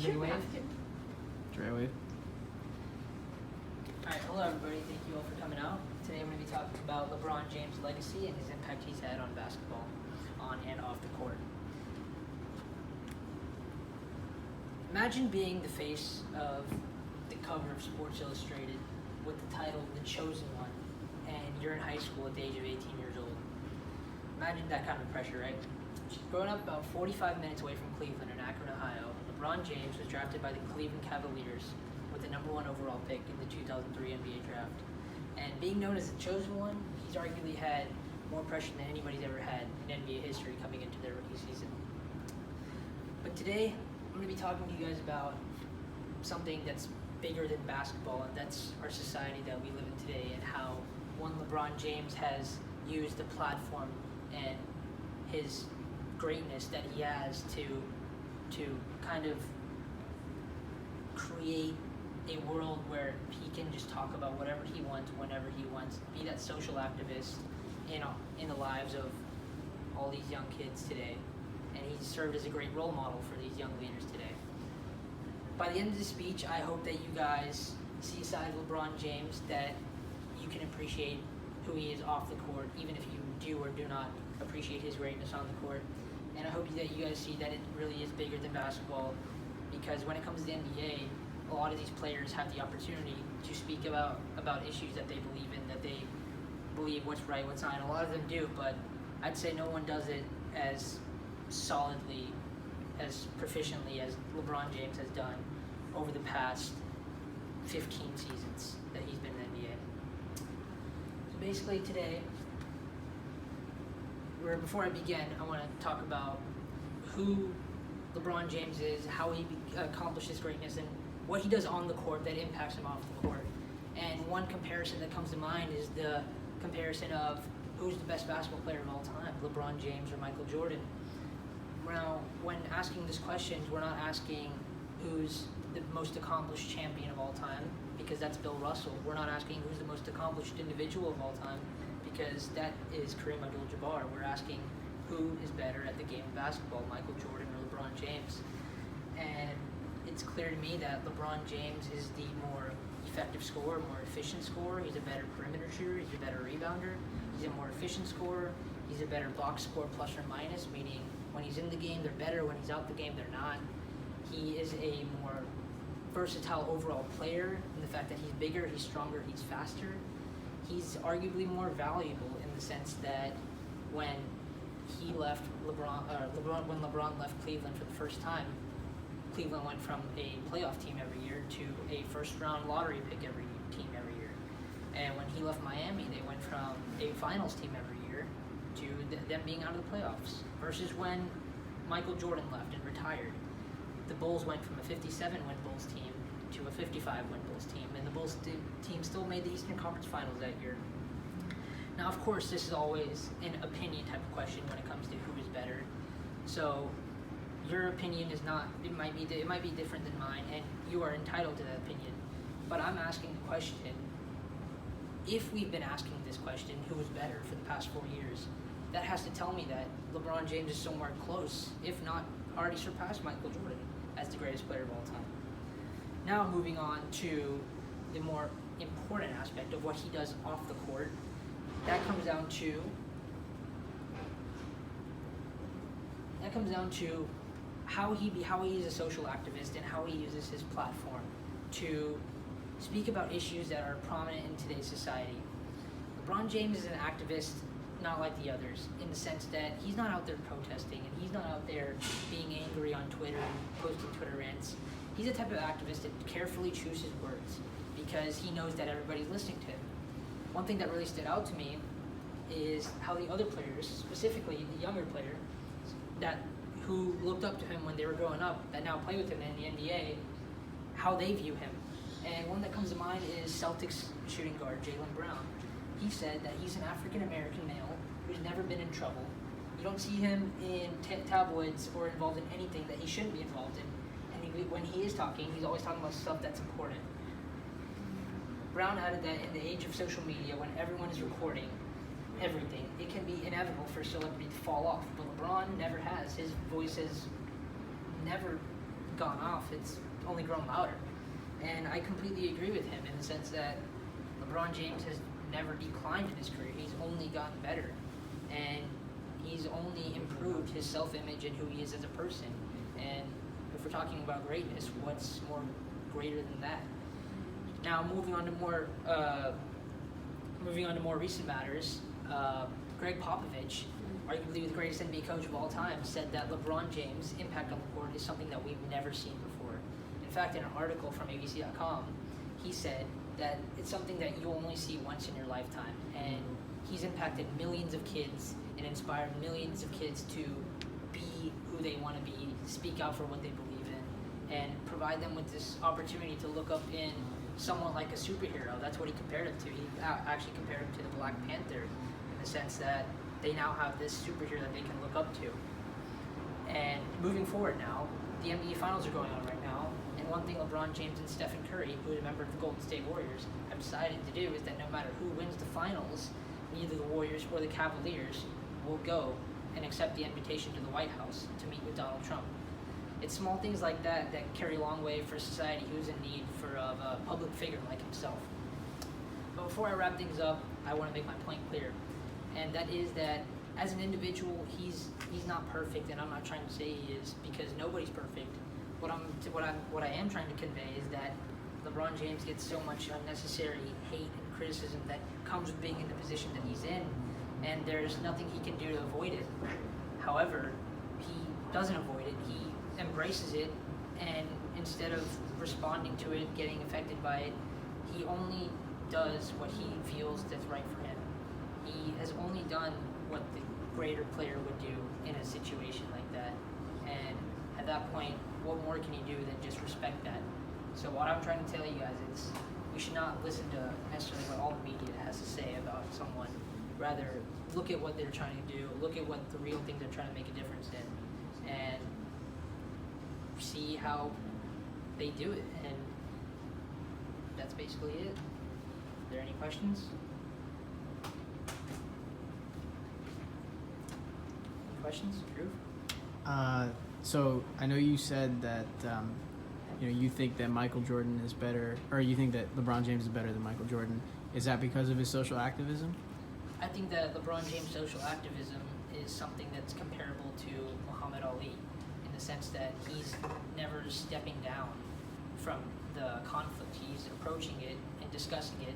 Dre-Wave? Dre-Wave. Alright, hello everybody. Thank you all for coming out. Today I'm going to be talking about LeBron James' legacy and his impact he's had on basketball, on and off the court. Imagine being the face of the cover of Sports Illustrated with the title The Chosen One, and you're in high school at the age of 18 years old. Imagine that kind of pressure, right? Growing up about 45 minutes away from Cleveland in Akron, Ohio, LeBron James was drafted by the Cleveland Cavaliers with the #1 overall pick in the 2003 NBA draft. And being known as the chosen one, he's arguably had more pressure than anybody's ever had in NBA history coming into their rookie season. But today, I'm going to be talking to you guys about something that's bigger than basketball, and that's our society that we live in today, and how one LeBron James has used the platform and his greatness that he has to kind of create a world where he can just talk about whatever he wants, whenever he wants, be that social activist in the lives of all these young kids today. And he's served as a great role model for these young leaders today. By the end of the speech, I hope that you guys see a side of LeBron James that you can appreciate who he is off the court, even if you do or do not appreciate his greatness on the court. And I hope that you guys see that it really is bigger than basketball, because when it comes to the NBA, a lot of these players have the opportunity to speak about issues that they believe in, that they believe what's right, what's not. And a lot of them do, but I'd say no one does it as solidly, as proficiently as LeBron James has done over the past 15 seasons that he's been in the NBA. So basically today, before I begin, I want to talk about who LeBron James is, how he accomplished his greatness, and what he does on the court that impacts him off the court. And one comparison that comes to mind is the comparison of who's the best basketball player of all time, LeBron James or Michael Jordan. Now, when asking this question, we're not asking who's the most accomplished champion of all time, because that's Bill Russell. We're not asking who's the most accomplished individual of all time, because that is Kareem Abdul-Jabbar. We're asking who is better at the game of basketball, Michael Jordan or LeBron James. And it's clear to me that LeBron James is the more effective scorer, more efficient scorer. He's a better perimeter shooter, he's a better rebounder, he's a more efficient scorer, he's a better box score plus or minus, meaning when he's in the game they're better, when he's out the game they're not. He is a more versatile overall player in the fact that he's bigger, he's stronger, he's faster. He's arguably more valuable in the sense that when he left when LeBron left Cleveland for the first time, Cleveland went from a playoff team every year to a first-round lottery pick every year. And when he left Miami, they went from a finals team every year to them being out of the playoffs. Versus when Michael Jordan left and retired, the Bulls went from a 57-win Bulls team to a 55-win Bulls team, and the Bulls team still made the Eastern Conference Finals that year. Now, of course, this is always an opinion type of question when it comes to who is better. So your opinion is not, it might be different than mine, and you are entitled to that opinion. But I'm asking the question, if we've been asking this question, who is better for the past 4 years, that has to tell me that LeBron James is somewhere close, if not already surpassed Michael Jordan as the greatest player of all time. Now moving on to the more important aspect of what he does off the court, that comes down to how he is a social activist and how he uses his platform to speak about issues that are prominent in today's society. LeBron James is an activist not like the others, in the sense that he's not out there protesting and he's not out there being angry on Twitter and posting Twitter rants. He's the type of activist that carefully chooses words because he knows that everybody's listening to him. One thing that really stood out to me is how the other players, specifically the younger player, who looked up to him when they were growing up, that now play with him in the NBA, how they view him. And one that comes to mind is Celtics shooting guard Jaylen Brown. He said that he's an African-American male who's never been in trouble. You don't see him in tabloids or involved in anything that he shouldn't be involved in. And when he is talking, he's always talking about stuff that's important. Brown added that in the age of social media, when everyone is recording everything, it can be inevitable for a celebrity to fall off. But LeBron never has. His voice has never gone off, it's only grown louder. And I completely agree with him in the sense that LeBron James has never declined in his career. He's only gotten better. And he's only improved his self-image and who he is as a person. And if we're talking about greatness, what's more greater than that? Now, moving on to more recent matters, Greg Popovich, arguably the greatest NBA coach of all time, said that LeBron James' impact on the court is something that we've never seen before. In fact, in an article from ABC.com, he said that it's something that you only see once in your lifetime, and he's impacted millions of kids and inspired millions of kids to be who they want to be, speak out for what they believe in, and provide them with this opportunity to look up in someone like a superhero. That's what he compared him to. He actually compared him to the Black Panther in the sense that they now have this superhero that they can look up to. And moving forward now, the NBA Finals are going on right now, and one thing LeBron James and Stephen Curry, who is a member of the Golden State Warriors, have decided to do is that no matter who wins the finals, neither the Warriors or the Cavaliers will go and accept the invitation to the White House to meet with Donald Trump. It's small things like that that carry a long way for society who's in need of a public figure like himself. But before I wrap things up, I want to make my point clear, and that is that as an individual, he's not perfect, and I'm not trying to say he is, because nobody's perfect. What I am trying to convey is that LeBron James gets so much unnecessary hate and criticism that comes with being in the position that he's in, and there's nothing he can do to avoid it. However, he doesn't avoid it. He embraces it, and instead of responding to it, getting affected by it, he only does what he feels that's right for him. He has only done what the greater player would do in a situation like that, and at that point, what more can you do than just respect that? So what I'm trying to tell you guys is we should not listen to necessarily what all the media has to say about someone. Rather, look at what they're trying to do, look at what the real things they're trying to make a difference in, and see how they do it. And that's basically it. Are there any questions? Any questions? Drew? So I know you said that you think that Michael Jordan is better, or you think that LeBron James is better than Michael Jordan. Is that because of his social activism? I think that LeBron James' social activism is something that's comparable to Muhammad Ali in the sense that he's never stepping down from the conflict. He's approaching it and discussing it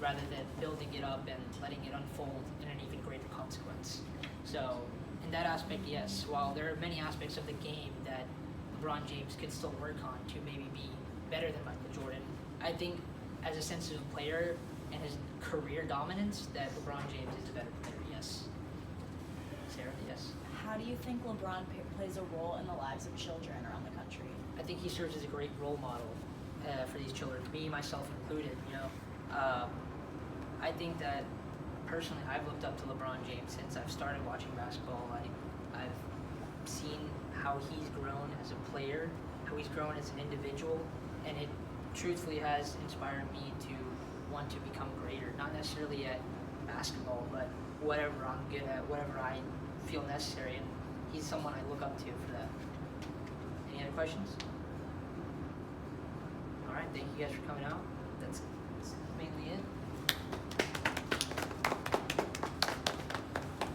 rather than building it up and letting it unfold in an even greater consequence. So in that aspect, yes, while there are many aspects of the game that LeBron James could still work on to maybe be better than Michael Jordan, I think as a sensitive player and his career dominance, that LeBron James is a better player, yes. Sarah, yes. How do you think LeBron plays a role in the lives of children around the country? I think he serves as a great role model for these children, me, myself included, I think that personally I've looked up to LeBron James since I've started watching basketball. I've seen how he's grown as a player, how he's grown as an individual, and it truthfully has inspired me to want to become greater, not necessarily at basketball, but whatever I'm good at, whatever I feel necessary, and he's someone I look up to for that. Any other questions? All right, thank you guys for coming out. That's mainly it.